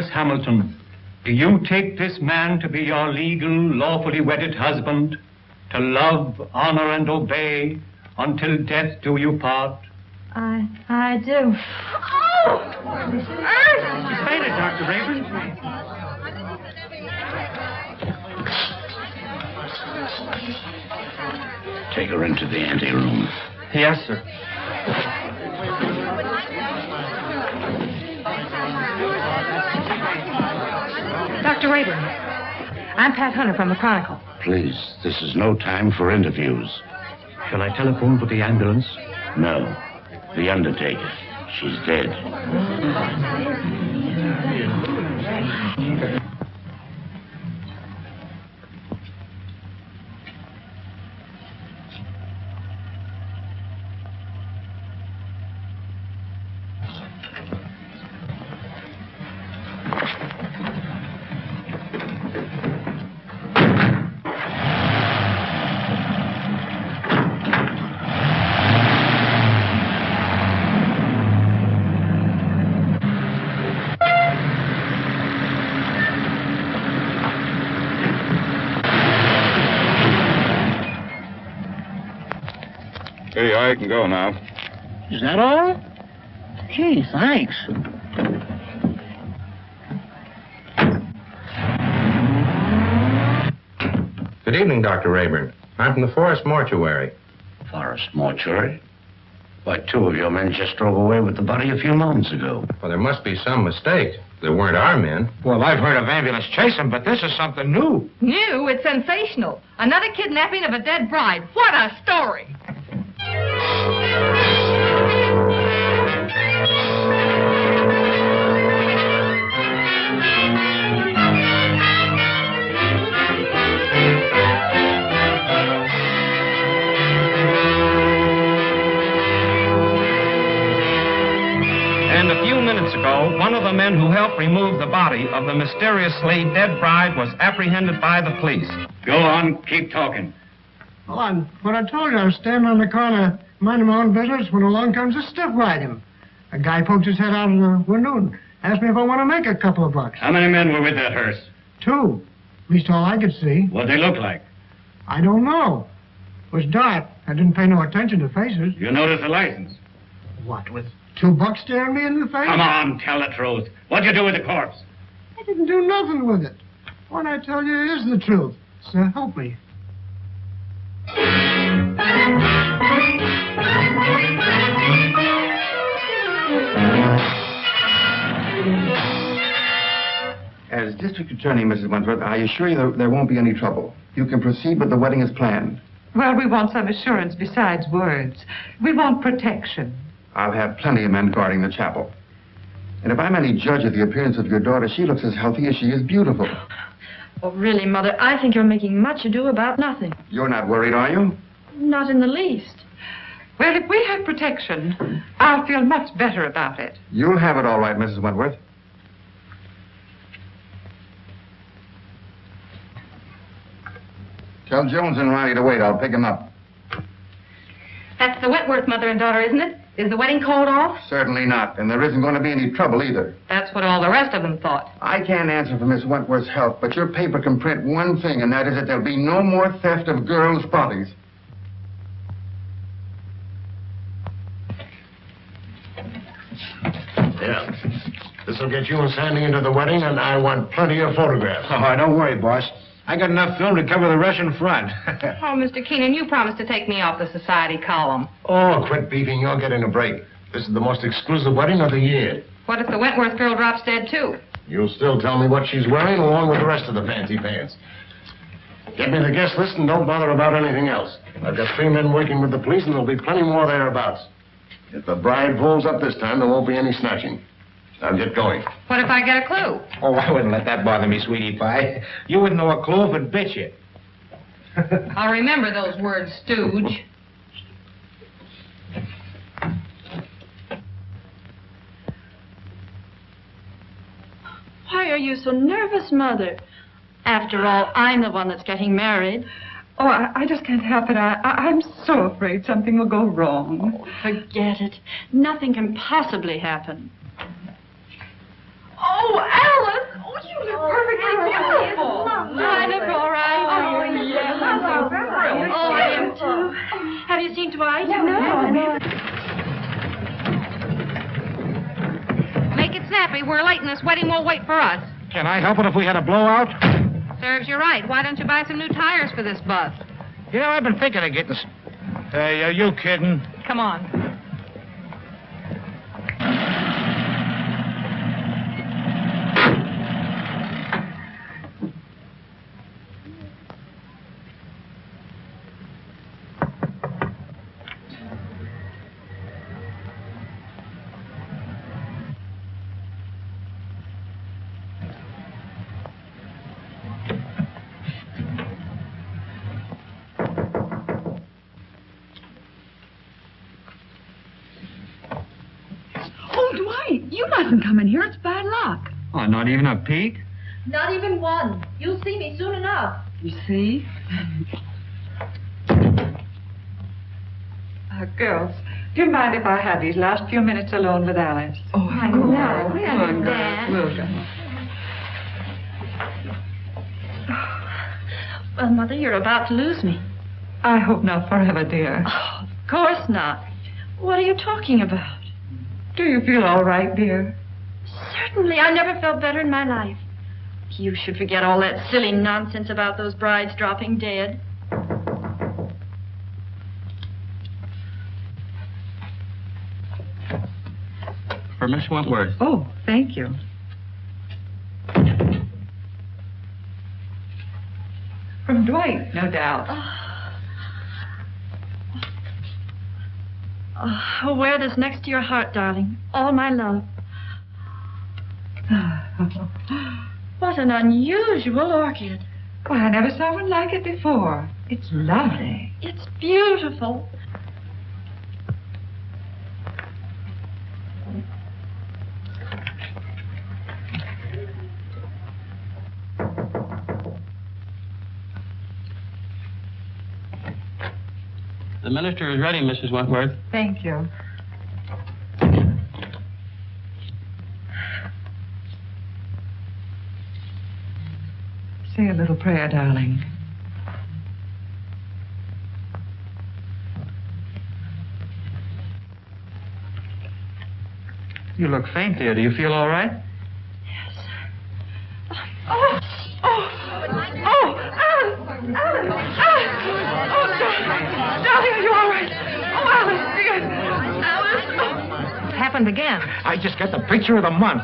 Miss Hamilton, do you take this man to be your legal, lawfully wedded husband, to love, honor, and obey until death do you part? I do. Oh! She fainted, Dr. Rayburn. Take her into the anteroom. Yes, sir. Dr. Rayburn, I'm Pat Hunter from the Chronicle. Please, this is no time for interviews. Shall I telephone for the ambulance? No. The undertaker. She's dead. Hey, I can go now. Is that all? Gee, thanks. Good evening, Dr. Rayburn. I'm from the Forest Mortuary. Forest Mortuary? Why, two of your men just drove away with the body a few moments ago. Well, there must be some mistake. They weren't our men. Well, I've heard of ambulance chasing, but this is something new. New? It's sensational. Another kidnapping of a dead bride. What a story! And a few minutes ago, one of the men who helped remove the body of the mysteriously dead bride was apprehended by the police. Go on, keep talking. Well, what I told you, I was standing on the corner, minding my own business, when along comes a stiff wagon. A guy poked his head out of the window and asked me if I want to make a couple of bucks. How many men were with that hearse? 2. At least all I could see. What'd they look like? I don't know. It was dark. I didn't pay no attention to faces. You noticed the license? What, with 2 bucks staring me in the face? Come on, tell the truth. What'd you do with the corpse? I didn't do nothing with it. What I tell you is the truth. So help me. As District Attorney, Mrs. Wentworth, I assure you there won't be any trouble. You can proceed with the wedding as planned. Well, we want some assurance besides words. We want protection. I'll have plenty of men guarding the chapel. And if I'm any judge of the appearance of your daughter, she looks as healthy as she is beautiful. Oh, really, Mother, I think you're making much ado about nothing. You're not worried, are you? Not in the least. Well, if we have protection, I'll feel much better about it. You'll have it all right, Mrs. Wentworth. Tell Jones and Riley to wait. I'll pick him up. That's the Wentworth mother and daughter, isn't it? Is the wedding called off? Certainly not. And there isn't going to be any trouble either. That's what all the rest of them thought. I can't answer for Miss Wentworth's health, but your paper can print one thing, and that is that there'll be no more theft of girls' bodies. Yeah. This'll get you and Sandy into the wedding, and I want plenty of photographs. Oh, don't worry, boss. I got enough film to cover the Russian front. Oh, Mr. Keenan, you promised to take me off the society column. Oh, quit beefing. You're getting a break. This is the most exclusive wedding of the year. What if the Wentworth girl drops dead, too? You'll still tell me what she's wearing, along with the rest of the fancy pants. Get me the guest list and don't bother about anything else. I've got 3 men working with the police, and there'll be plenty more thereabouts. If the bride pulls up this time, there won't be any snatching. Now get going. What if I get a clue? Oh, I wouldn't let that bother me, sweetie pie. You wouldn't know a clue if it bit you. I'll remember those words, stooge. Why are you so nervous, Mother? After all, I'm the one that's getting married. Oh, I just can't help it. I'm so afraid something will go wrong. Oh, forget it. Nothing can possibly happen. Oh, Alice! we're late and this wedding won't wait for us. Can I help it if we had a blowout? Serves you right. Why don't you buy some new tires for this bus? You know, I've been thinking of getting... Hey, are you kidding? Come on. Oh, Dwight, you mustn't come in here. It's bad luck. Oh, not even a peek? Not even one. You'll see me soon enough. You see? Girls, do you mind if I have these last few minutes alone with Alice? Oh, I know. We Come on, girls. understand. We'll go. Well, Mother, you're about to lose me. I hope not forever, dear. Oh, of course not. What are you talking about? Do you feel all right, dear? Certainly. I never felt better in my life. You should forget all that silly nonsense about those brides dropping dead. For Miss Wentworth. Oh, thank you. From Dwight, no doubt. Oh, wear this next to your heart, darling. All my love. What an unusual orchid. Well, I never saw one like it before. It's lovely. It's beautiful. The minister is ready, Mrs. Wentworth. Thank you. Say a little prayer, darling. You look faint, dear. Do you feel all right? Oh, Alice! Oh, darling, are you all right? Oh, Alice, dear. Alice! What happened again? I just got the picture of the month.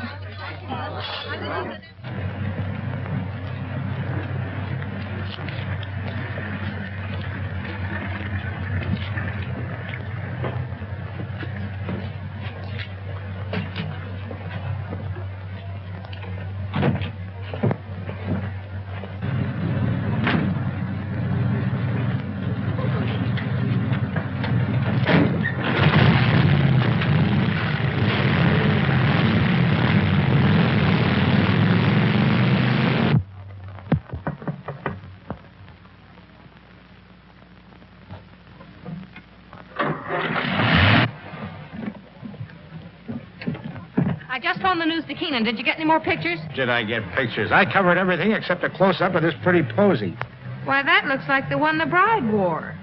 I just phoned the news to Keenan. Did you get any more pictures? Did I get pictures? I covered everything except a close-up of this pretty posy. Why, that looks like the one the bride wore.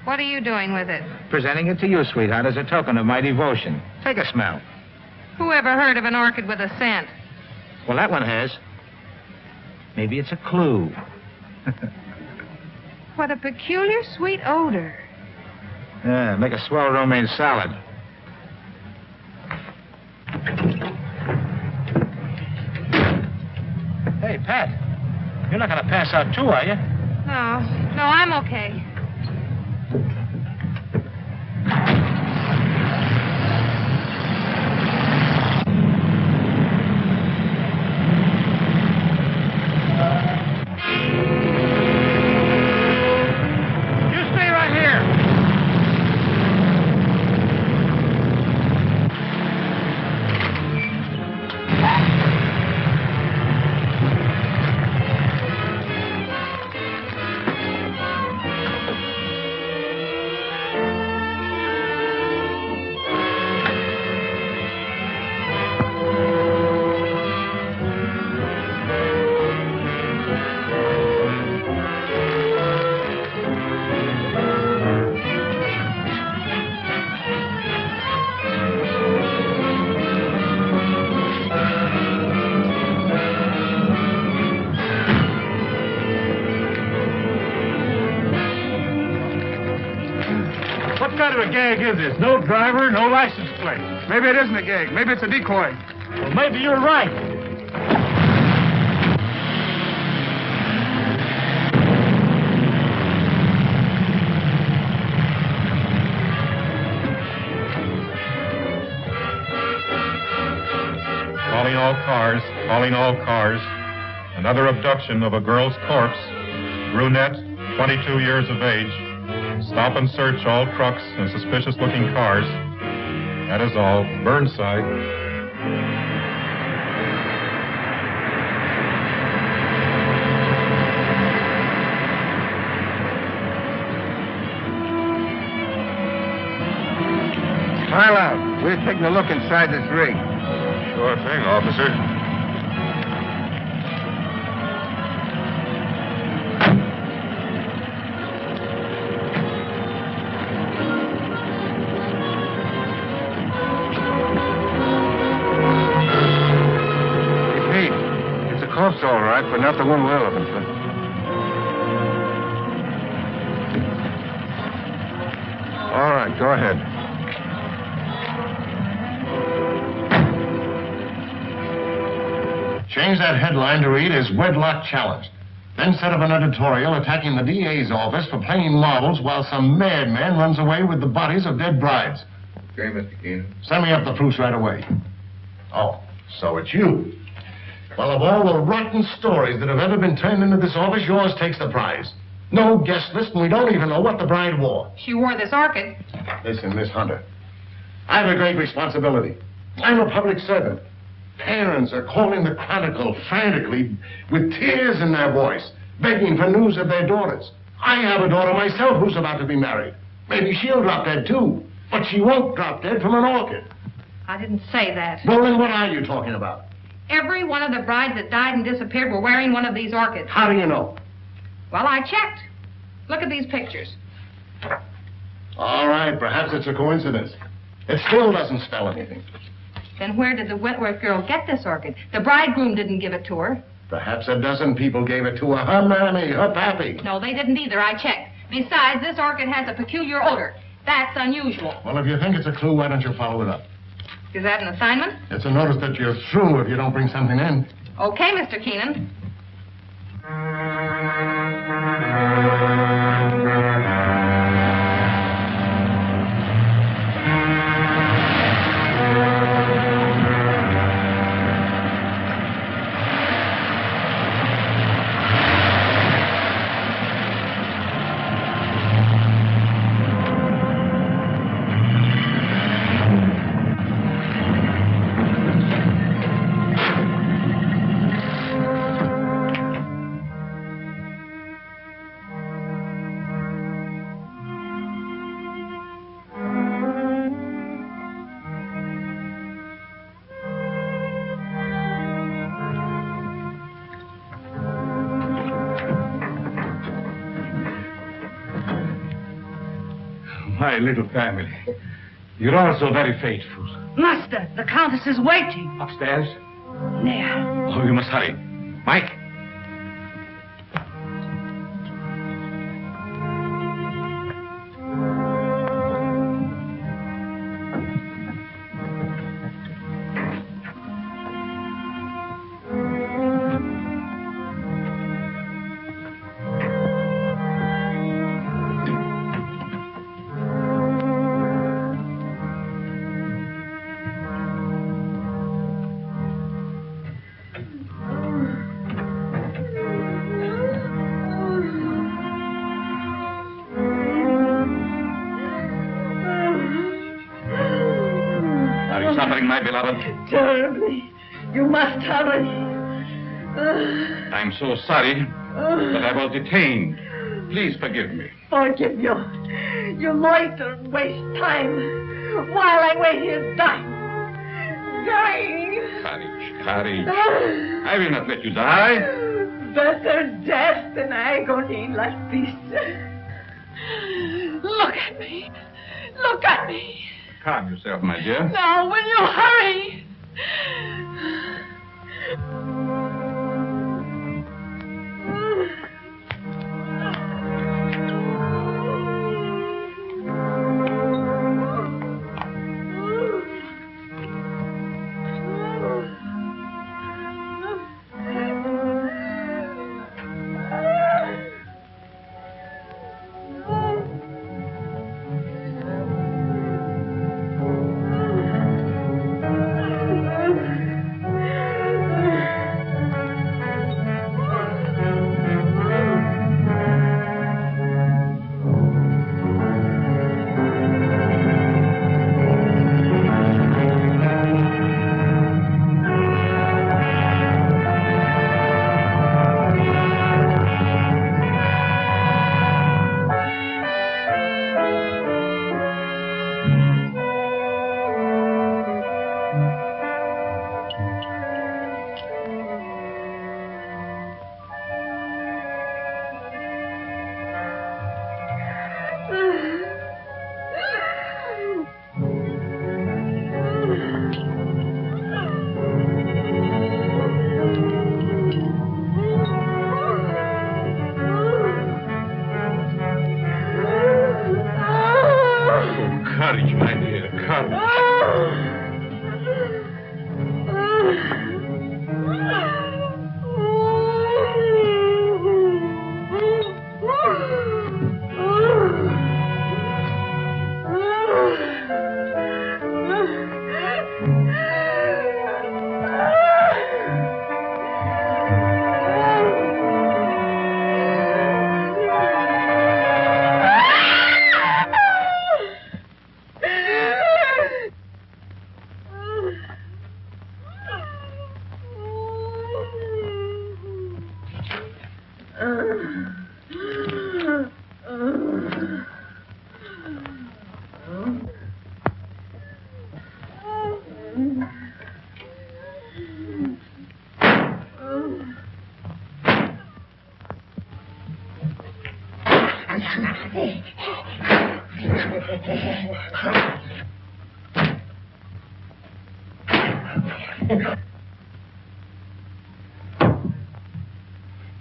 What are you doing with it? Presenting it to you, sweetheart, as a token of my devotion. Take a smell. Who ever heard of an orchid with a scent? Well, that one has. Maybe it's a clue. What a peculiar sweet odor. Yeah, make a swell romaine salad. Hey, Pat, you're not going to pass out too, are you? No, I'm okay. You stay right here. kind of a gag is this? No driver, no license plate. Maybe it isn't a gag. Maybe it's a decoy. Well, maybe you're right. Calling all cars, calling all cars. Another abduction of a girl's corpse. Brunette, 22 years of age. Stop and search all trucks and suspicious-looking cars. That is all. Burnside. Pile out. We're taking a look inside this rig. Sure thing, officer. Corpse, all right, but not the one we're looking for. All right, go ahead. Change that headline to read as Wedlock Challenged. Then set up an editorial attacking the DA's office for playing marbles while some madman runs away with the bodies of dead brides. Okay, Mr. Keenan. Send me up the proofs right away. Oh, so it's you. Well, of all the rotten stories that have ever been turned into this office, yours takes the prize. No guest list, and we don't even know what the bride wore. She wore this orchid. Listen, Miss Hunter, I have a great responsibility. I'm a public servant. Parents are calling the Chronicle frantically with tears in their voice, begging for news of their daughters. I have a daughter myself who's about to be married. Maybe she'll drop dead, too. But she won't drop dead from an orchid. I didn't say that. Well, then what are you talking about? Every one of the brides that died and disappeared were wearing one of these orchids. How do you know? Well, I checked. Look at these pictures. All right, perhaps it's a coincidence. It still doesn't spell anything. Then where did the Wentworth girl get this orchid? The bridegroom didn't give it to her. Perhaps a dozen people gave it to her. Her mammy, her pappy. No, they didn't either. I checked. Besides, this orchid has a peculiar odor. That's unusual. Well, if you think it's a clue, why don't you follow it up? Is that an assignment? It's a notice that you're through if you don't bring something in. Okay, Mr. Keenan. My little family. You're all so very faithful. Master, the Countess is waiting. Upstairs? There. Oh, you must hurry. Mike? Suffering, my beloved? Terribly. You must hurry. I'm so sorry that I was detained. Please forgive me. Forgive you. You loiter and waste time while I wait here dying. Dying. Courage. I will not let you die. Better death than agony like this. Look at me. Look at me. Calm yourself, my dear. Now, will you hurry?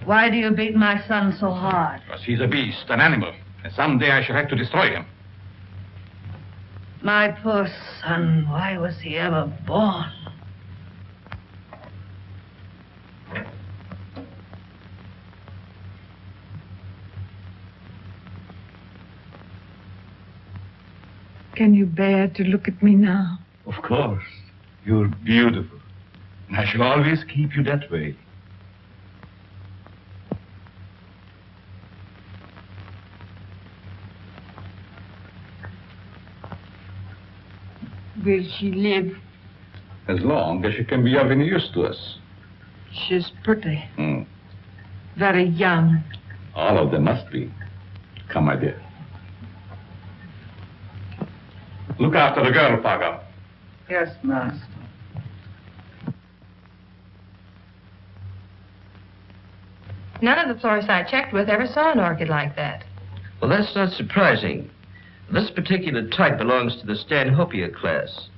Why do you beat my son so hard? Because he's a beast, an animal. And someday I shall have to destroy him. My poor son, why was he ever born? Can you bear to look at me now? Of course. You're beautiful. And I shall always keep you that way. Will she live? As long as she can be of any use to us. She's pretty. Hmm. Very young. All of them must be. Come, my dear. Look after the girl, Paga. Yes, master. None of the florists I checked with ever saw an orchid like that. Well, that's not surprising. This particular type belongs to the Stanhopea class.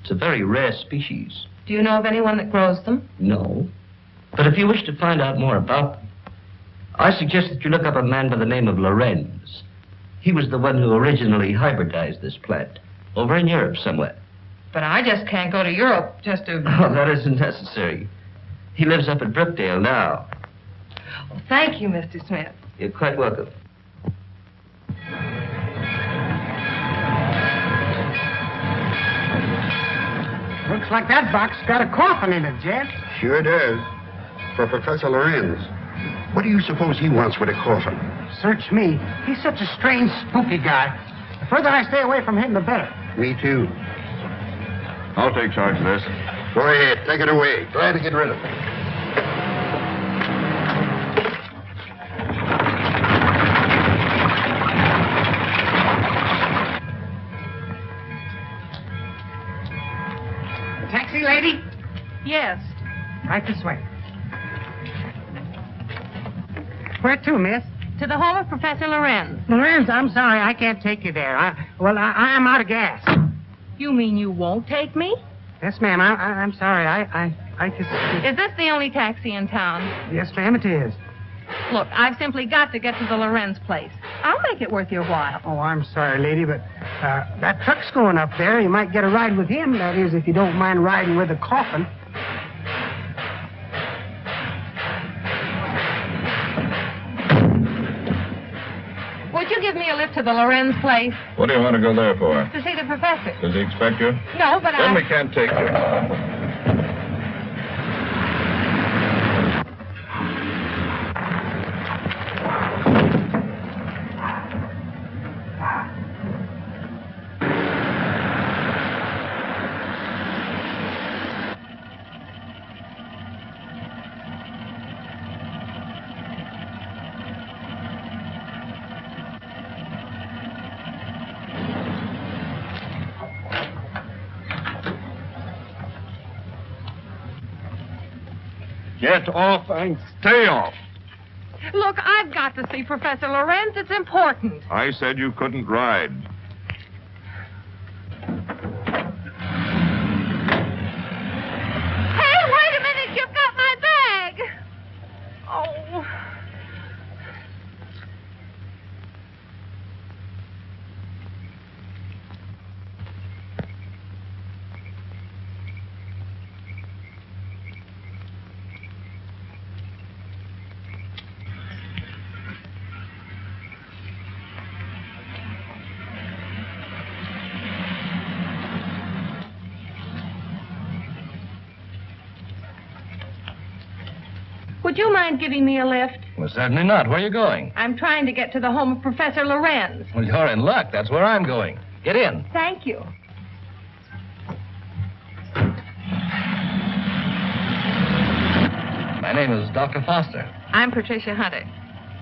It's a very rare species. Do you know of anyone that grows them? No. But if you wish to find out more about them, I suggest that you look up a man by the name of Lorenz. He was the one who originally hybridized this plant, over in Europe somewhere. But I just can't go to Europe just to... Oh, that isn't necessary. He lives up at Brookdale now. Well, thank you, Mr. Smith. You're quite welcome. Looks like that box got a coffin in it, Jet. Sure does. For Professor Lorenz. What do you suppose he wants with a coffin? Search me. He's such a strange, spooky guy. The further I stay away from him, the better. Me too. I'll take charge of this. Go ahead. Take it away. Glad to get rid of it. Taxi lady? Yes. Right this way. Where to, miss? To the home of Professor Lorenz. Lorenz, I'm sorry, I can't take you there. I'm out of gas. You mean you won't take me? Yes, ma'am. I'm sorry. I just... Is this the only taxi in town? Yes, ma'am, it is. Look, I've simply got to get to the Lorenz place. I'll make it worth your while. Oh, I'm sorry, lady, but that truck's going up there. You might get a ride with him. That is, if you don't mind riding with a coffin. Would you give me a lift to the Lorenz place? What do you want to go there for? To see the professor. Does he expect you? No, but Then we can't take you. Get off and stay off. Look, I've got to see Professor Lorenz. It's important. I said you couldn't ride. Hey, wait a minute. You've got my bag. Oh. Would you mind giving me a lift? Well, certainly not. Where are you going? I'm trying to get to the home of Professor Lorenz. Well, you're in luck. That's where I'm going. Get in. Thank you. My name is Dr. Foster. I'm Patricia Hunter.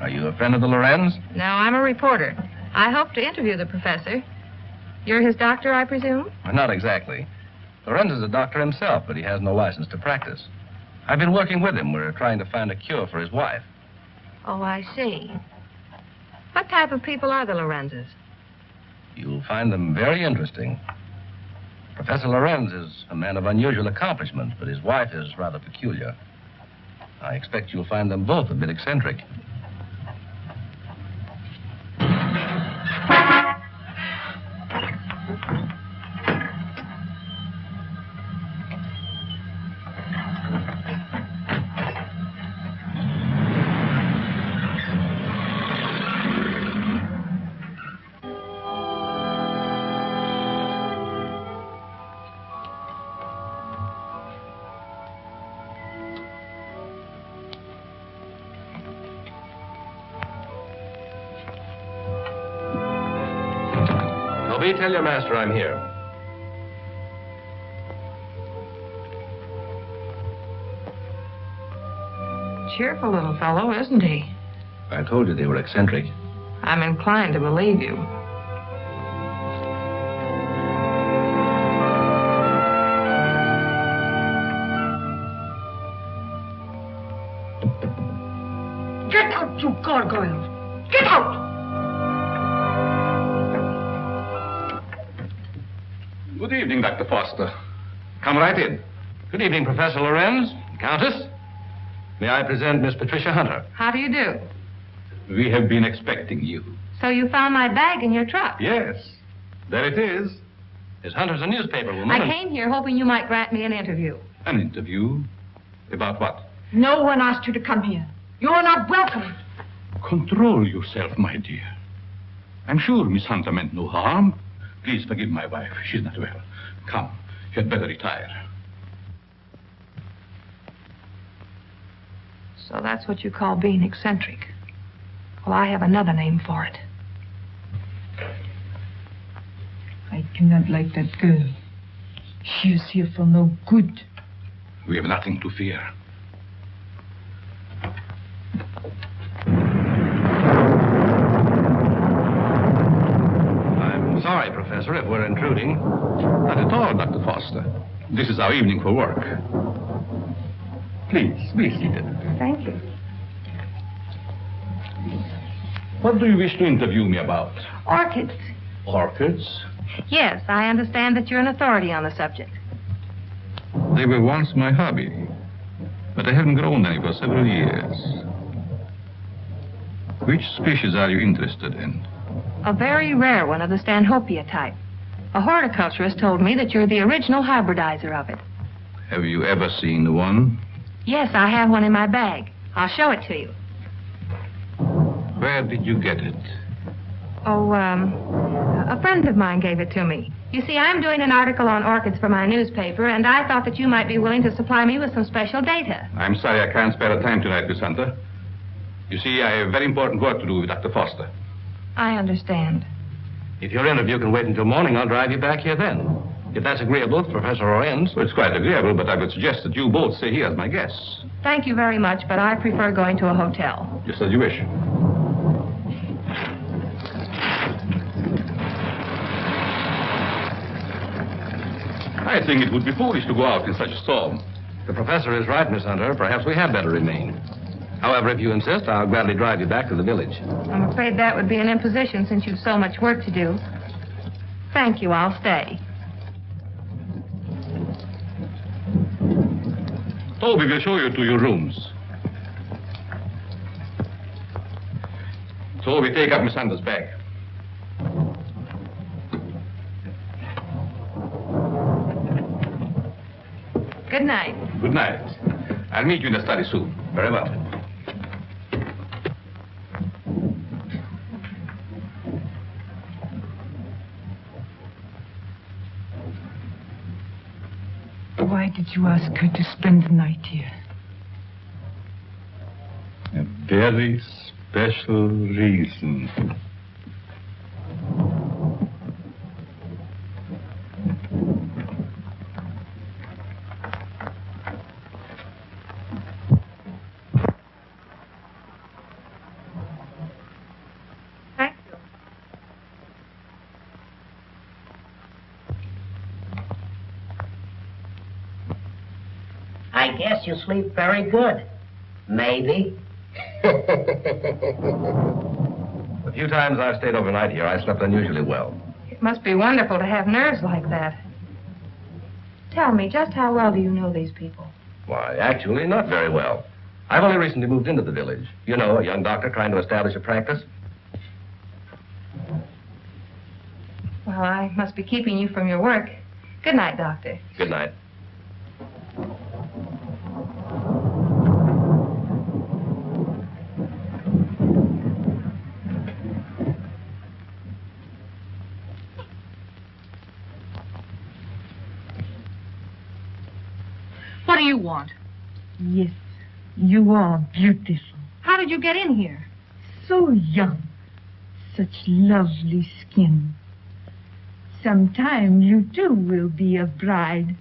Are you a friend of the Lorenz? No, I'm a reporter. I hope to interview the professor. You're his doctor, I presume? Well, not exactly. Lorenz is a doctor himself, but he has no license to practice. I've been working with him. We're trying to find a cure for his wife. Oh, I see. What type of people are the Lorenzes? You'll find them very interesting. Professor Lorenz is a man of unusual accomplishment, but his wife is rather peculiar. I expect you'll find them both a bit eccentric. Toby, tell your master I'm here. Cheerful little fellow, isn't he? I told you they were eccentric. I'm inclined to believe you. Get out, you gargoyles! Get out! Good evening, Dr. Foster. Come right in. Good evening, Professor Lorenz. Countess. May I present Miss Patricia Hunter? How do you do? We have been expecting you. So you found my bag in your truck? Yes. There it is. Miss Hunter's a newspaper woman. I came here hoping you might grant me an interview. An interview? About what? No one asked you to come here. You are not welcome. Control yourself, my dear. I'm sure Miss Hunter meant no harm. Please forgive my wife. She's not well. Come, you had better retire. So that's what you call being eccentric. Well, I have another name for it. I do not like that girl. She is here for no good. We have nothing to fear. I'm sorry, Professor, if we're intruding. Not at all, Dr. Foster. This is our evening for work. Please, be seated. Thank you. What do you wish to interview me about? Orchids. Orchids? Yes, I understand that you're an authority on the subject. They were once my hobby, but I haven't grown any for several years. Which species are you interested in? A very rare one of the Stanhopea type. A horticulturist told me that you're the original hybridizer of it. Have you ever seen one? Yes, I have one in my bag. I'll show it to you. Where did you get it? Oh, a friend of mine gave it to me. You see, I'm doing an article on orchids for my newspaper, and I thought that you might be willing to supply me with some special data. I'm sorry I can't spare the time tonight, Miss Hunter. You see, I have very important work to do with Dr. Foster. I understand. If your interview can wait until morning, I'll drive you back here then. If that's agreeable to Professor Lorenz. Well, it's quite agreeable, but I would suggest that you both stay here as my guests. Thank you very much, but I prefer going to a hotel. Just as you wish. I think it would be foolish to go out in such a storm. The professor is right, Miss Hunter. Perhaps we had better remain. However, if you insist, I'll gladly drive you back to the village. I'm afraid that would be an imposition since you've so much work to do. Thank you, I'll stay. Toby will show you to your rooms. Toby, take up Miss Hunter's bag. Good night. Good night. I'll meet you in the study soon. Very well. Why did you ask her to spend the night here? A very special reason. guess you sleep very good. Maybe. The few times I've stayed overnight here, I slept unusually well. It must be wonderful to have nerves like that. Tell me, just how well do you know these people? Why, actually, not very well. I've only recently moved into the village. You know, a young doctor trying to establish a practice. Well, I must be keeping you from your work. Good night, Doctor. Good night. What do you want? Yes, you are beautiful. How did you get in here? So young. Such lovely skin. Sometime you too will be a bride.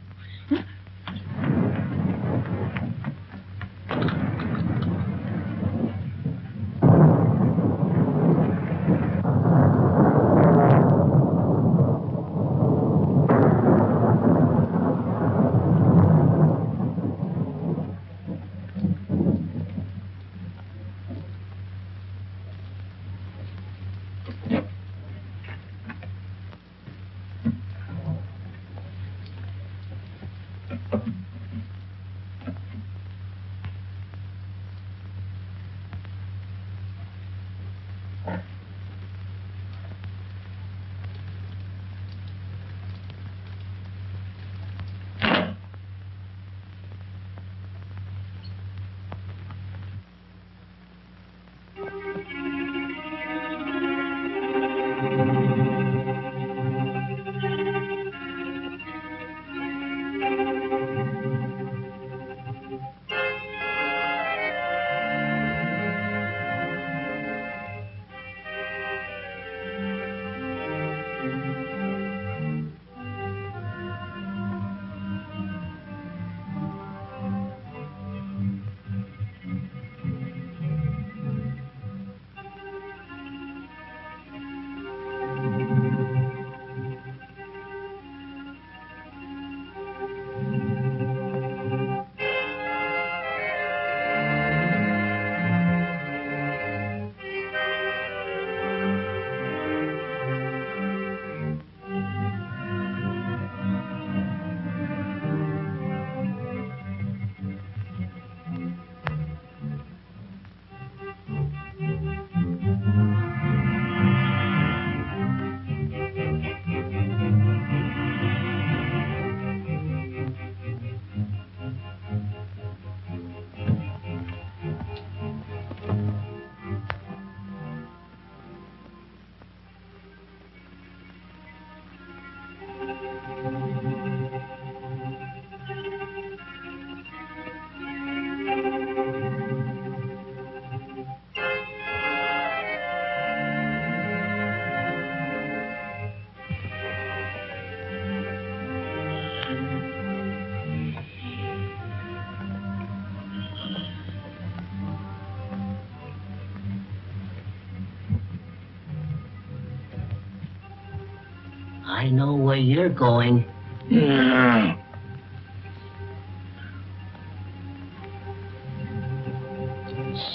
I know where you're going.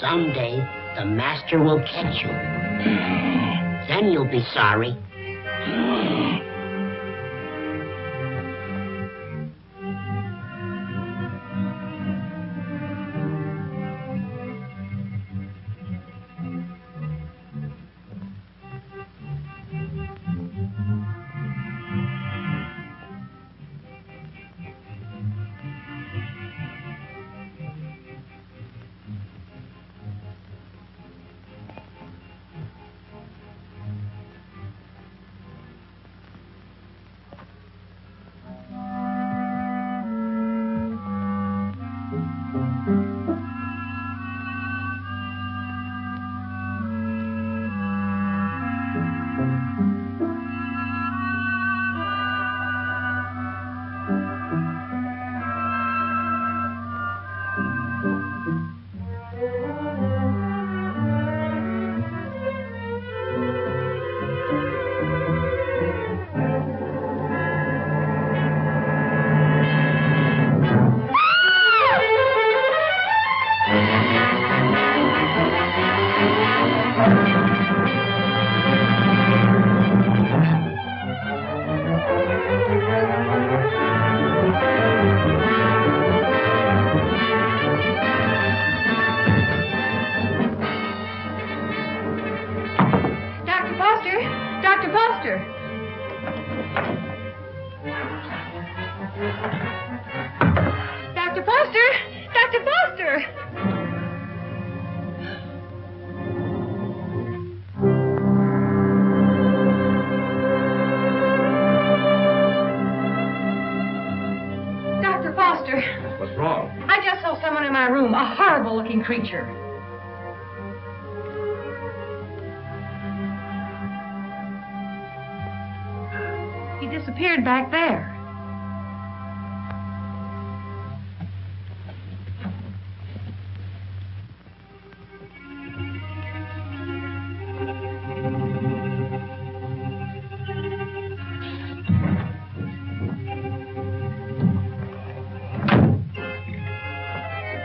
Someday, the master will catch you. Then you'll be sorry. Foster! Dr. Foster! Dr. Foster! Dr. Foster! What's wrong? I just saw someone in my room, a horrible-looking creature. He disappeared back there.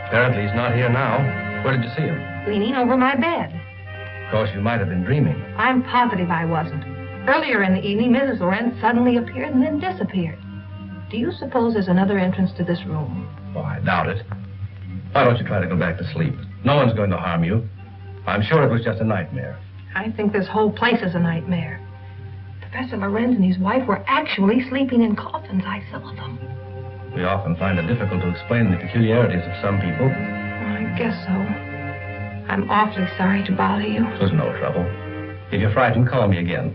Apparently he's not here now. Where did you see him? Leaning over my bed. Of course, you might have been dreaming. I'm positive I wasn't. Earlier in the evening, Mrs. Lorenz suddenly appeared and then disappeared. Do you suppose there's another entrance to this room? Oh, I doubt it. Why don't you try to go back to sleep? No one's going to harm you. I'm sure it was just a nightmare. I think this whole place is a nightmare. Professor Lorenz and his wife were actually sleeping in coffins. I saw them. We often find it difficult to explain the peculiarities of some people. I guess so. I'm awfully sorry to bother you. It was no trouble. If you're frightened, call me again.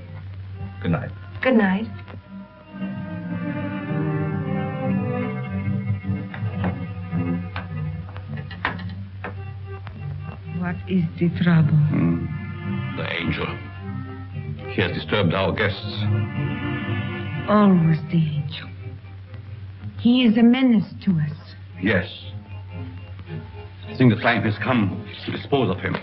Good night. Good night. What is the trouble? The angel. He has disturbed our guests. Always the angel. He is a menace to us. Yes. I think the time has come to dispose of him.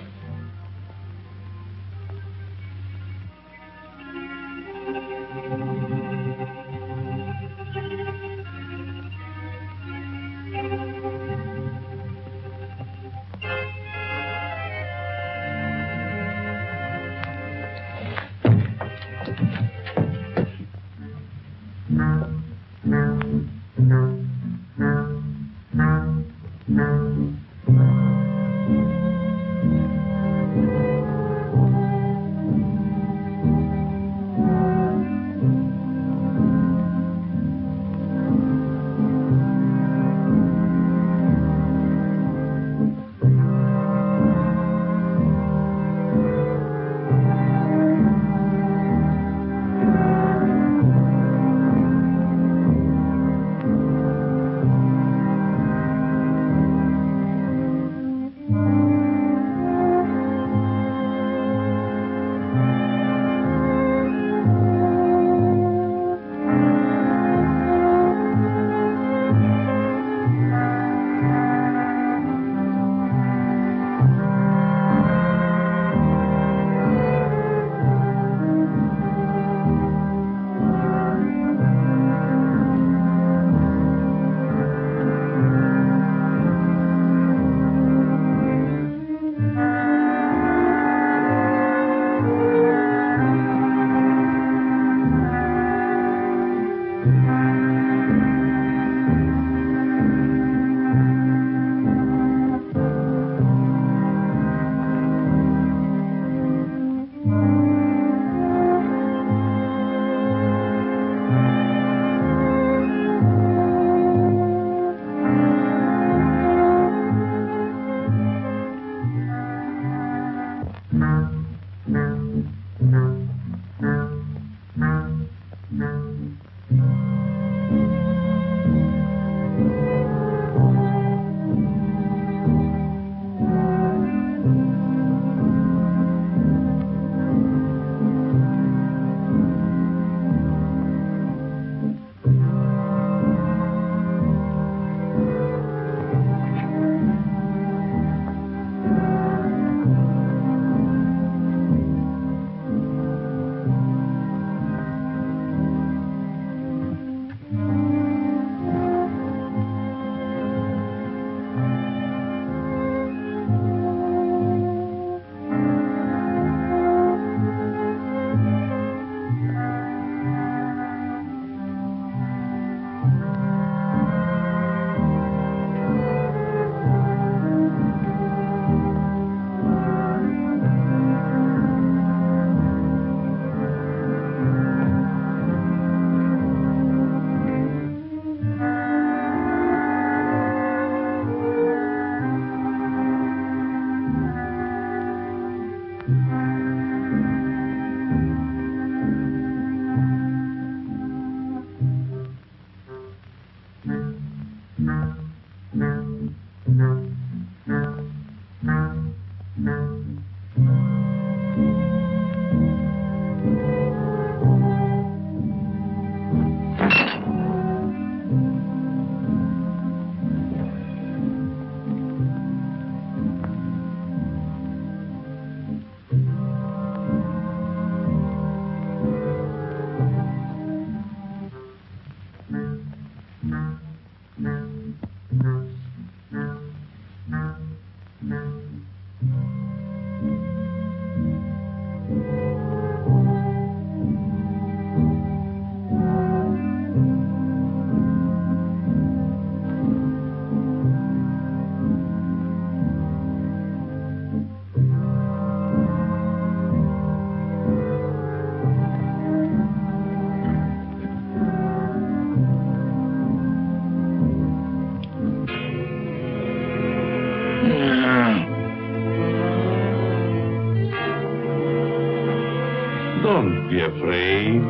Don't be afraid,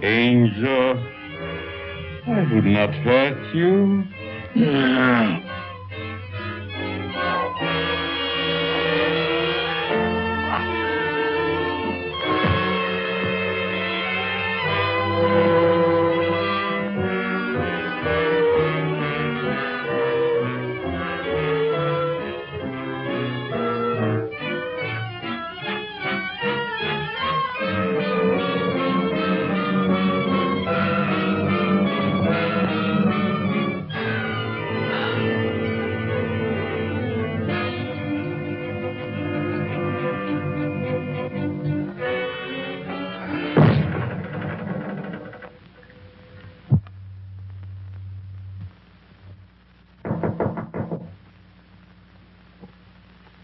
Angel. I would not hurt you.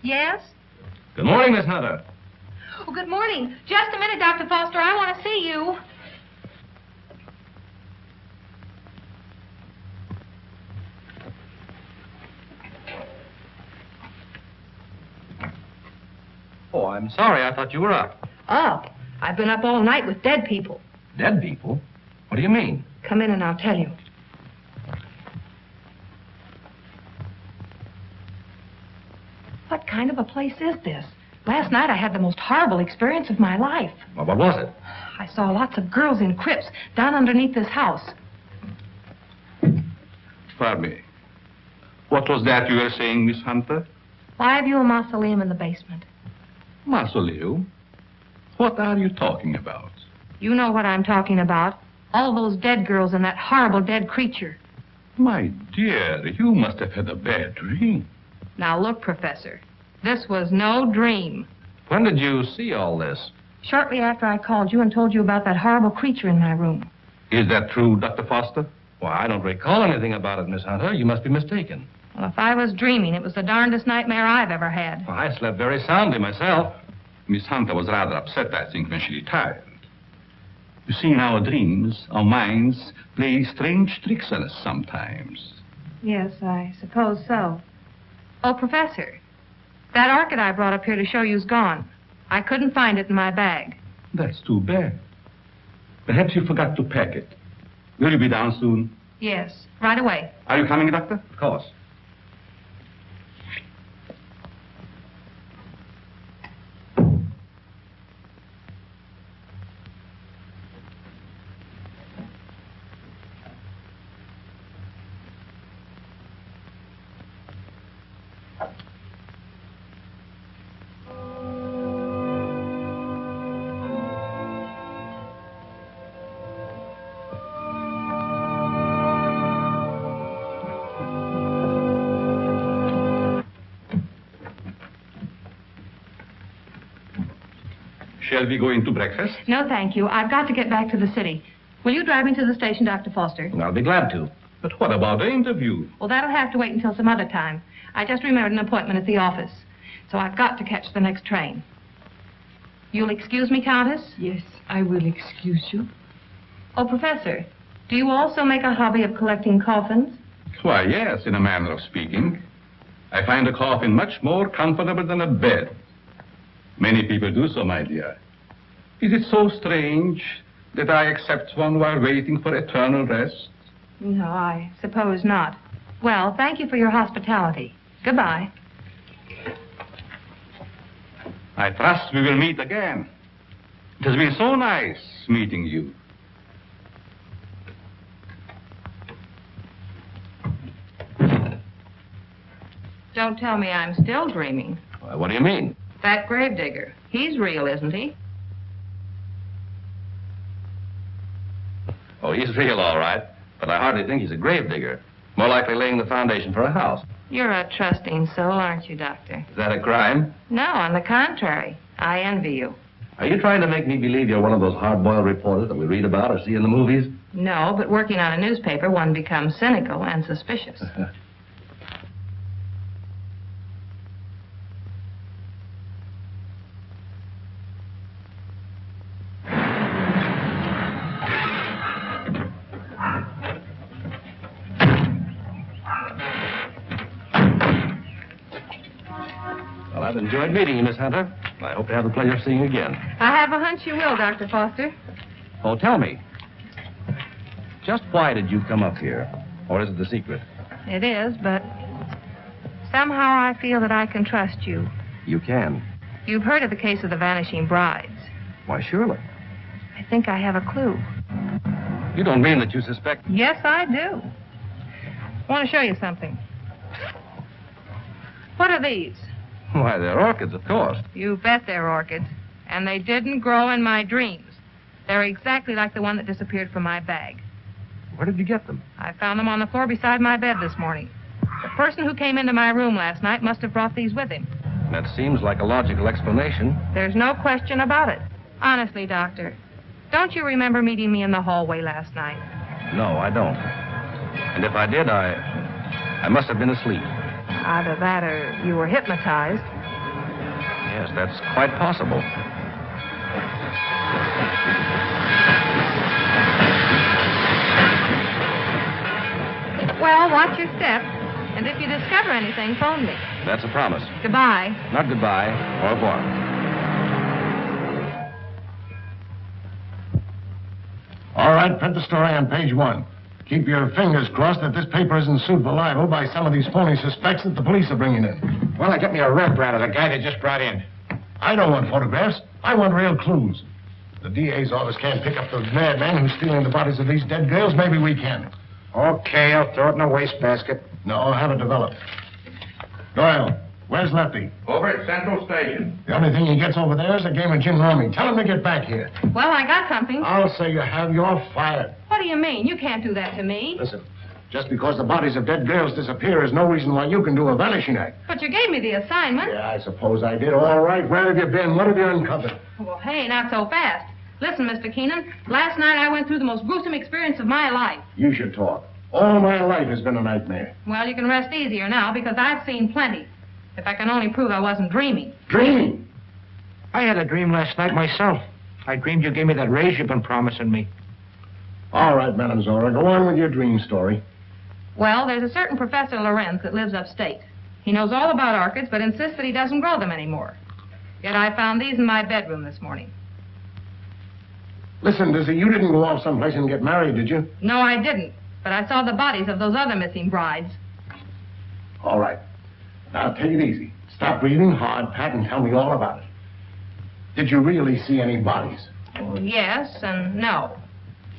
Yes? Good morning, Miss Hunter. Oh, good morning. Just a minute, Dr. Foster. I want to see you. Oh, I'm sorry. I thought you were up. Up? I've been up all night with dead people. Dead people? What do you mean? Come in and I'll tell you. What kind of a place is this? Last night I had the most horrible experience of my life. Well, what was it? I saw lots of girls in crypts down underneath this house. Pardon me. What was that you were saying, Miss Hunter? Why have you a mausoleum in the basement? Mausoleum? What are you talking about? You know what I'm talking about. All those dead girls and that horrible dead creature. My dear, you must have had a bad dream. Now look, Professor. This was no dream. When did you see all this? Shortly after I called you and told you about that horrible creature in my room. Is that true, Dr. Foster? Well, I don't recall anything about it, Miss Hunter. You must be mistaken. Well, if I was dreaming, it was the darndest nightmare I've ever had. Well, I slept very soundly myself. Miss Hunter was rather upset, I think, when she retired. You see, in our dreams, our minds play strange tricks on us sometimes. Yes, I suppose so. Oh, Professor, that orchid I brought up here to show you's gone. I couldn't find it in my bag. That's too bad. Perhaps you forgot to pack it. Will you be down soon? Yes, right away. Are you coming, Doctor? Of course. Shall we go into breakfast? No, thank you. I've got to get back to the city. Will you drive me to the station, Dr. Foster? I'll be glad to. But what about the interview? Well, that'll have to wait until some other time. I just remembered an appointment at the office. So I've got to catch the next train. You'll excuse me, Countess? Yes, I will excuse you. Oh, Professor, do you also make a hobby of collecting coffins? Why, yes, in a manner of speaking. I find a coffin much more comfortable than a bed. Many people do so, my dear. Is it so strange that I accept one while waiting for eternal rest? No, I suppose not. Well, thank you for your hospitality. Goodbye. I trust we will meet again. It has been so nice meeting you. Don't tell me I'm still dreaming. Well, what do you mean? That gravedigger. He's real, isn't he? Oh, he's real, all right. But I hardly think he's a gravedigger. More likely laying the foundation for a house. You're a trusting soul, aren't you, Doctor? Is that a crime? No, on the contrary. I envy you. Are you trying to make me believe you're one of those hard-boiled reporters that we read about or see in the movies? No, but working on a newspaper, one becomes cynical and suspicious. Well, I've enjoyed meeting you, Miss Hunter. I hope to have the pleasure of seeing you again. I have a hunch you will, Dr. Foster. Oh, tell me. Just why did you come up here? Or is it the secret? It is, but somehow I feel that I can trust you. You can. You've heard of the case of the vanishing brides. Why, surely. I think I have a clue. You don't mean that you suspect... Yes, I do. I want to show you something. What are these? Why, they're orchids, of course. You bet they're orchids. And they didn't grow in my dreams. They're exactly like the one that disappeared from my bag. Where did you get them? I found them on the floor beside my bed this morning. The person who came into my room last night must have brought these with him. That seems like a logical explanation. There's no question about it. Honestly, Doctor, don't you remember meeting me in the hallway last night? No, I don't. And if I did, I must have been asleep. Either that or you were hypnotized. Yes, that's quite possible. Well, watch your step. And if you discover anything, phone me. That's a promise. Goodbye. Not goodbye. Au revoir. All right, print the story on page 1. Keep your fingers crossed that this paper isn't sued for libel by some of these phony suspects that the police are bringing in. Well, I got me a rep out of the guy they just brought in. I don't want photographs. I want real clues. The DA's office can't pick up the madman who's stealing the bodies of these dead girls. Maybe we can. Okay, I'll throw it in a wastebasket. No, I'll have it developed. Doyle, where's Lefty? Over at Central Station. The only thing he gets over there is a game of gin rummy. Tell him to get back here. Well, I got something. I'll say you have. You're fired. What do you mean? You can't do that to me. Listen, just because the bodies of dead girls disappear is no reason why you can do a vanishing act. But you gave me the assignment. Yeah, I suppose I did. All right, where have you been? What have you uncovered? Well, hey, not so fast. Listen, Mr. Keenan, last night I went through the most gruesome experience of my life. You should talk. All my life has been a nightmare. Well, you can rest easier now because I've seen plenty. If I can only prove I wasn't dreaming. Dreaming? I had a dream last night myself. I dreamed you gave me that raise you've been promising me. All right, Madam Zora, go on with your dream story. Well, there's a certain Professor Lorenz that lives upstate. He knows all about orchids, but insists that he doesn't grow them anymore. Yet I found these in my bedroom this morning. Listen, Dizzy, you didn't go off someplace and get married, did you? No, I didn't. But I saw the bodies of those other missing brides. All right. Now, take it easy. Stop breathing hard, Pat, and tell me all about it. Did you really see any bodies? Well, yes and no.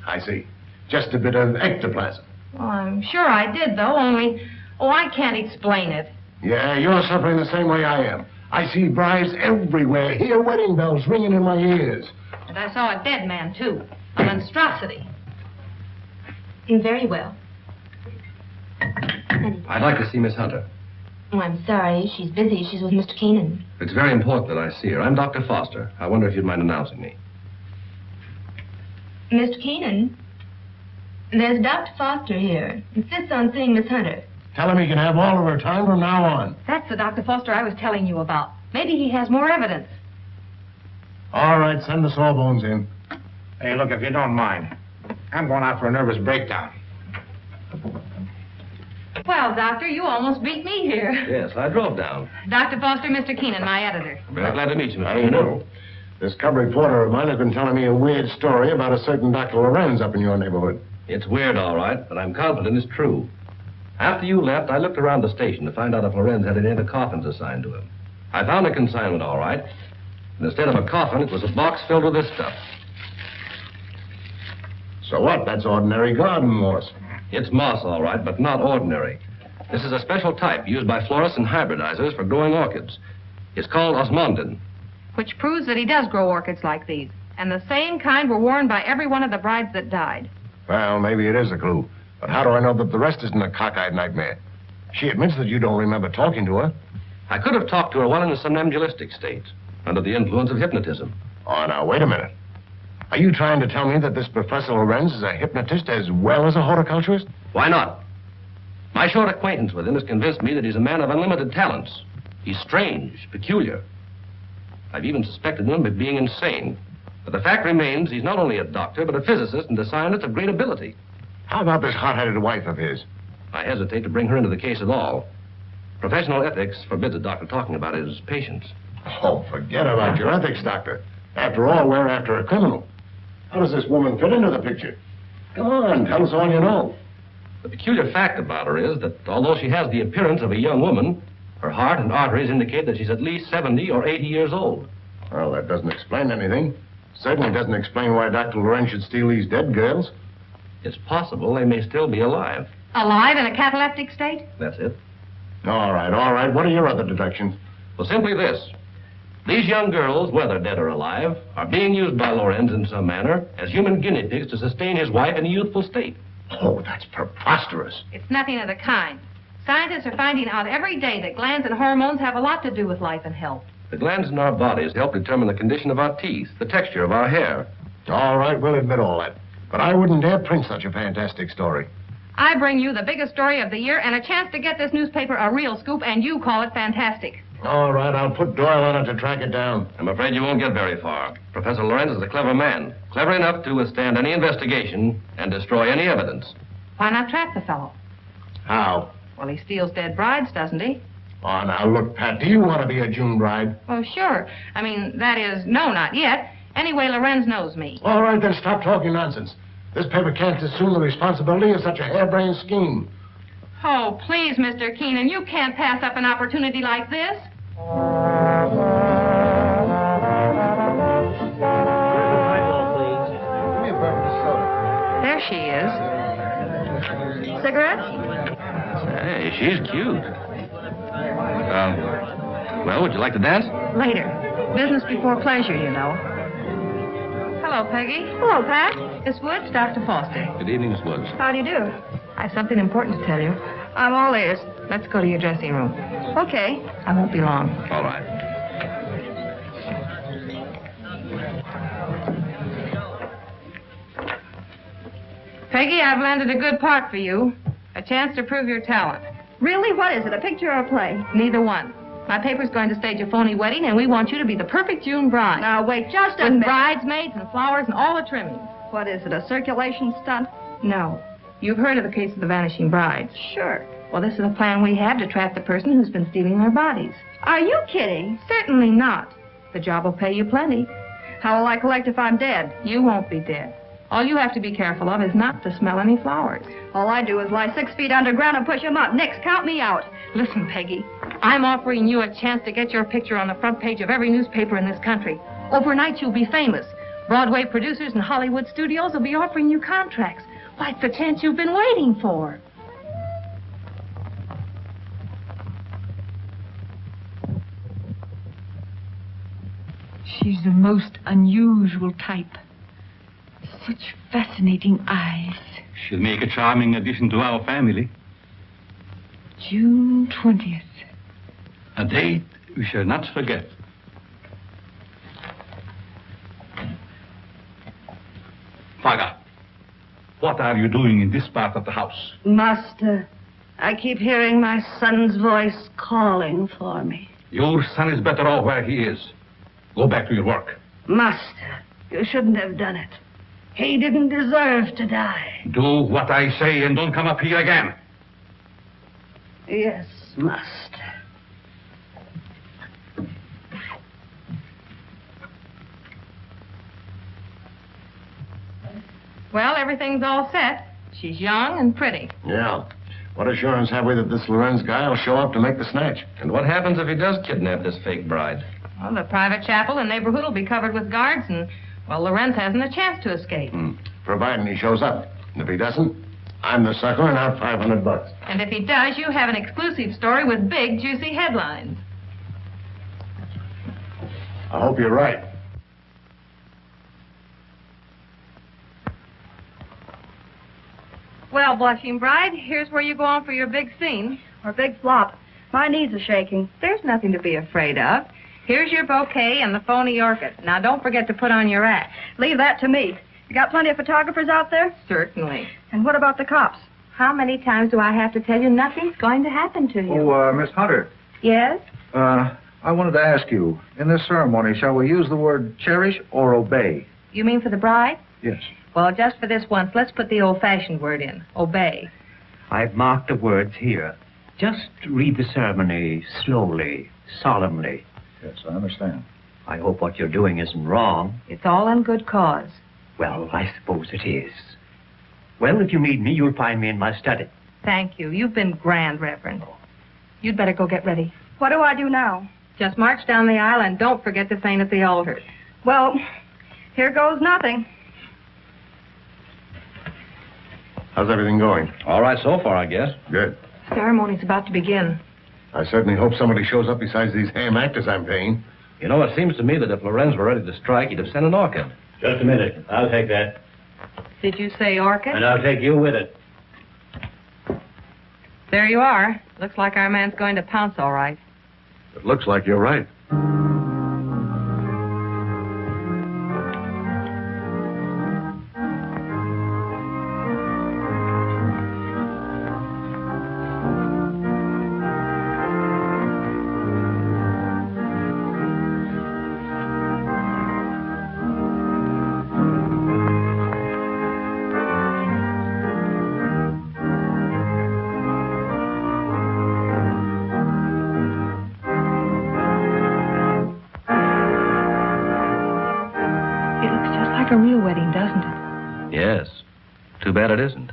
I see. Just a bit of ectoplasm. Well, I'm sure I did, though, only... Oh, I can't explain it. Yeah, you're suffering the same way I am. I see brides everywhere. Hear wedding bells ringing in my ears. And I saw a dead man, too. A monstrosity. Very well. I'd like to see Miss Hunter. Oh, I'm sorry. She's busy. She's with Mr. Keenan. It's very important that I see her. I'm Dr. Foster. I wonder if you'd mind announcing me. Mr. Keenan, there's Dr. Foster here. Insists on seeing Miss Hunter. Tell him he can have all of her time from now on. That's the Dr. Foster I was telling you about. Maybe he has more evidence. All right, send the sawbones in. Hey, look, if you don't mind, I'm going out for a nervous breakdown. Well, Doctor, you almost beat me here. Yes, I drove down. Dr. Foster, Mr. Keenan, my editor. Very glad to meet you, Mr. I know. This cub reporter of mine has been telling me a weird story about a certain Dr. Lorenz up in your neighborhood. It's weird, all right, but I'm confident it's true. After you left, I looked around the station to find out if Lorenz had any of the coffins assigned to him. I found a consignment, all right. And instead of a coffin, it was a box filled with this stuff. So what? That's ordinary garden moss. It's moss, all right, but not ordinary. This is a special type used by florists and hybridizers for growing orchids. It's called osmundin. Which proves that he does grow orchids like these. And the same kind were worn by every one of the brides that died. Well, maybe it is a clue. But how do I know that the rest isn't a cockeyed nightmare? She admits that you don't remember talking to her. I could have talked to her while in a somnambulistic state, under the influence of hypnotism. Oh, now, wait a minute. Are you trying to tell me that this Professor Lorenz is a hypnotist as well as a horticulturist? Why not? My short acquaintance with him has convinced me that he's a man of unlimited talents. He's strange, peculiar. I've even suspected him of being insane. But the fact remains he's not only a doctor, but a physicist and a scientist of great ability. How about this hot-headed wife of his? I hesitate to bring her into the case at all. Professional ethics forbids a doctor talking about his patients. Oh, forget about your ethics, Doctor. After all, we're after a criminal. How does this woman fit into the picture? Come on, tell us all you know. The peculiar fact about her is that although she has the appearance of a young woman, her heart and arteries indicate that she's at least 70 or 80 years old. Well, that doesn't explain anything. Certainly doesn't explain why Dr. Lorenz should steal these dead girls. It's possible they may still be alive. Alive in a cataleptic state? That's it. All right. What are your other deductions? Well, simply this. These young girls, whether dead or alive, are being used by Lorenz in some manner as human guinea pigs to sustain his wife in a youthful state. Oh, that's preposterous. It's nothing of the kind. Scientists are finding out every day that glands and hormones have a lot to do with life and health. The glands in our bodies help determine the condition of our teeth, the texture of our hair. All right, we'll admit all that. But I wouldn't dare print such a fantastic story. I bring you the biggest story of the year and a chance to get this newspaper a real scoop, and you call it fantastic. All right, I'll put Doyle on it to track it down. I'm afraid you won't get very far. Professor Lorenz is a clever man, clever enough to withstand any investigation and destroy any evidence. Why not trap the fellow? How? Well, he steals dead brides, doesn't he? Oh, now, look, Pat, do you want to be a June bride? Oh, sure. I mean, that is, no, not yet. Anyway, Lorenz knows me. All right, then stop talking nonsense. This paper can't assume the responsibility of such a harebrained scheme. Oh, please, Mr. Keenan, you can't pass up an opportunity like this. There she is. Cigarettes? Hey, she's cute. Well, would you like to dance? Later. Business before pleasure, you know. Hello, Peggy. Hello, Pat. Miss Woods, Dr. Foster. Good evening, Miss Woods. How do you do? I have something important to tell you. I'm all ears. Let's go to your dressing room. Okay. I won't be long. All right. Peggy, I've landed a good part for you. A chance to prove your talent. Really? What is it, a picture or a play? Neither one. My paper's going to stage a phony wedding, and we want you to be the perfect June bride. Now, wait just a minute. minute. With bridesmaids and flowers and all the trimmings. What is it, a circulation stunt? No. You've heard of the case of the vanishing brides. Sure. Well, this is a plan we have to trap the person who's been stealing their bodies. Are you kidding? Certainly not. The job will pay you plenty. How will I collect if I'm dead? You won't be dead. All you have to be careful of is not to smell any flowers. All I do is lie 6 feet underground and push them up. Nix, count me out. Listen, Peggy, I'm offering you a chance to get your picture on the front page of every newspaper in this country. Overnight, you'll be famous. Broadway producers and Hollywood studios will be offering you contracts. Why, it's the chance you've been waiting for. She's the most unusual type. Such fascinating eyes. She'll make a charming addition to our family. June 20th. A date we shall not forget. Faga, what are you doing in this part of the house? Master, I keep hearing my son's voice calling for me. Your son is better off where he is. Go back to your work. Master, you shouldn't have done it. He didn't deserve to die. Do what I say and don't come up here again. Yes, master. Well, everything's all set. She's young and pretty. Yeah. What assurance have we that this Lorenz guy will show up to make the snatch? And what happens if he does kidnap this fake bride? Well, the private chapel and neighborhood will be covered with guards, and, well, Lorenz hasn't a chance to escape. Providing he shows up. And if he doesn't, I'm the sucker and out $500. And if he does, you have an exclusive story with big, juicy headlines. I hope you're right. Well, blushing bride, here's where you go on for your big scene. Or big flop. My knees are shaking. There's nothing to be afraid of. Here's your bouquet and the phony orchid. Now, don't forget to put on your act. Leave that to me. You got plenty of photographers out there? Certainly. And what about the cops? How many times do I have to tell you nothing's going to happen to you? Oh, Miss Hunter. Yes? I wanted to ask you, in this ceremony, shall we use the word cherish or obey? You mean for the bride? Yes. Well, just for this once, let's put the old-fashioned word in. Obey. I've marked the words here. Just read the ceremony slowly, solemnly. Yes, I understand. I hope what you're doing isn't wrong. It's all in good cause. Well, I suppose it is. Well, if you need me, you'll find me in my study. Thank you. You've been grand, Reverend. You'd better go get ready. What do I do now? Just march down the aisle and don't forget to saint at the altar. Well, here goes nothing. How's everything going? All right so far, I guess. Good. Ceremony's about to begin. I certainly hope somebody shows up besides these ham actors I'm paying. You know, it seems to me that if Lorenz were ready to strike, he'd have sent an orchid. Just a minute. I'll take that. Did you say orchid? And I'll take you with it. There you are. Looks like our man's going to pounce all right. It looks like you're right. A real wedding, doesn't it? Yes. Too bad it isn't.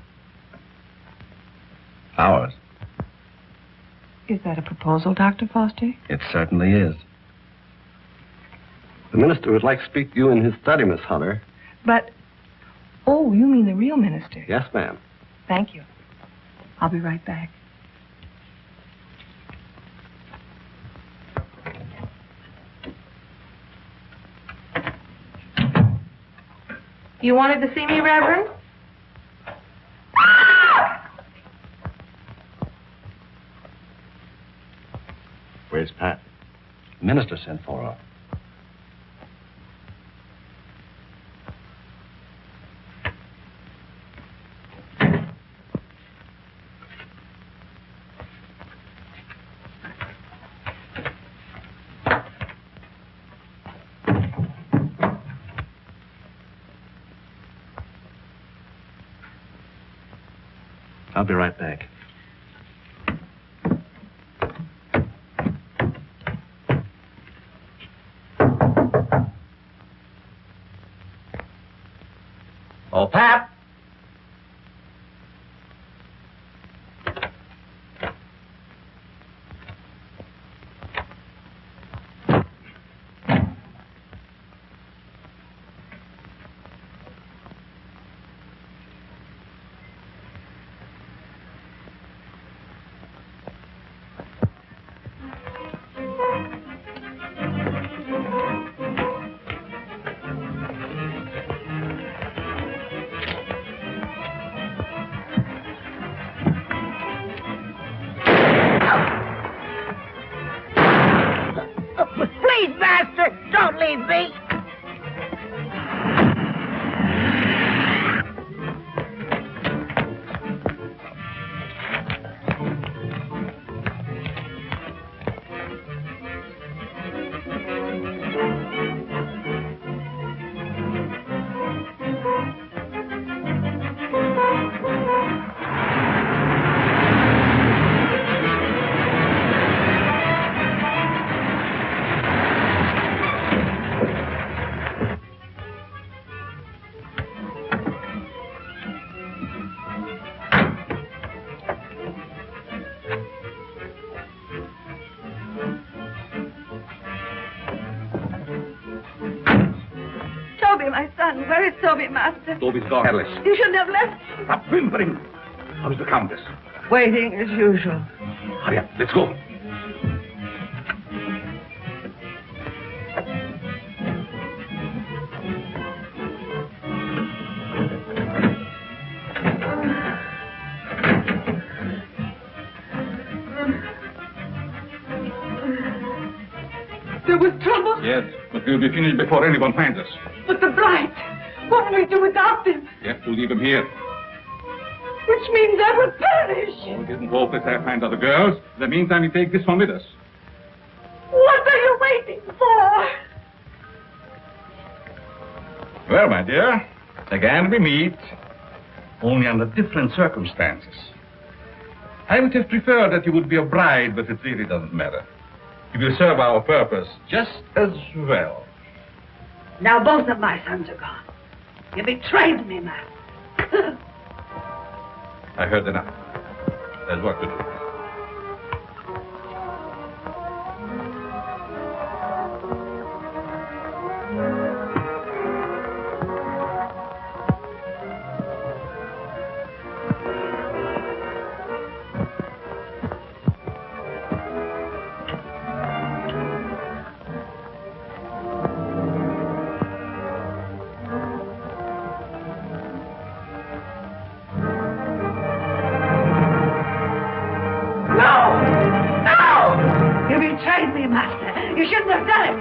Ours. Is that a proposal, Dr. Foster? It certainly is. The minister would like to speak to you in his study, Miss Hunter. But, oh, you mean the real minister? Yes, ma'am. Thank you. I'll be right back. You wanted to see me, Reverend? Where's Pat? The minister sent for her. I'll be right back. Oh, Pap! Please, Master, don't leave me. Toby, my son. Where is Toby, Master? Toby's gone. Alice. You shouldn't have left. Stop whimpering. How's the Countess? Waiting as usual. Hurry up. Let's go. There was trouble? Yes, but we'll be finished before anyone finds us. But the bride. What will we do without him? We have to leave him here. Which means I will perish. Oh, it isn't hopeless I find other girls. In the meantime, we take this one with us. What are you waiting for? Well, my dear, again we meet, only under different circumstances. I would have preferred that you would be a bride, but it really doesn't matter. He will serve our purpose just as well. Now both of my sons are gone. You betrayed me, Master. I heard enough. There's work to do. You shouldn't have done it.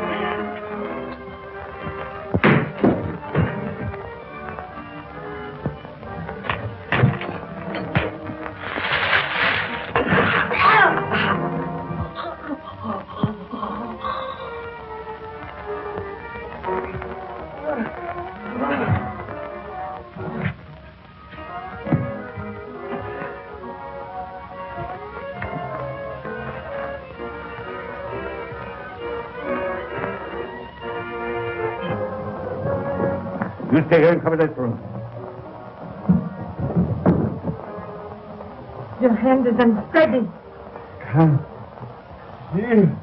You stay here and cover this room. Your hand is unsteady. Come here.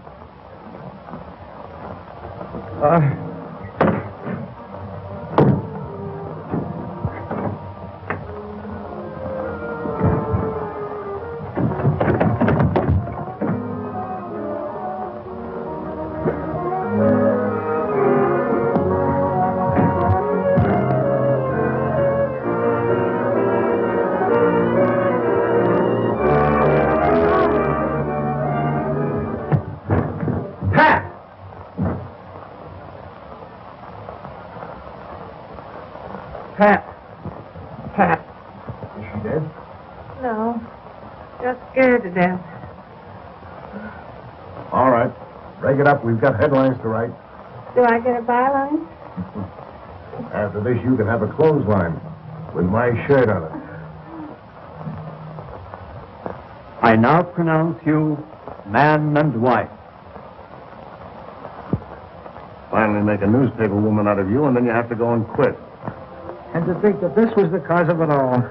Pat. Is she dead? No. Just scared to death. All right. Break it up. We've got headlines to write. Do I get a byline? After this, you can have a clothesline with my shirt on it. I now pronounce you man and wife. Finally make a newspaper woman out of you, and then you have to go and quit. And to think that this was the cause of it all.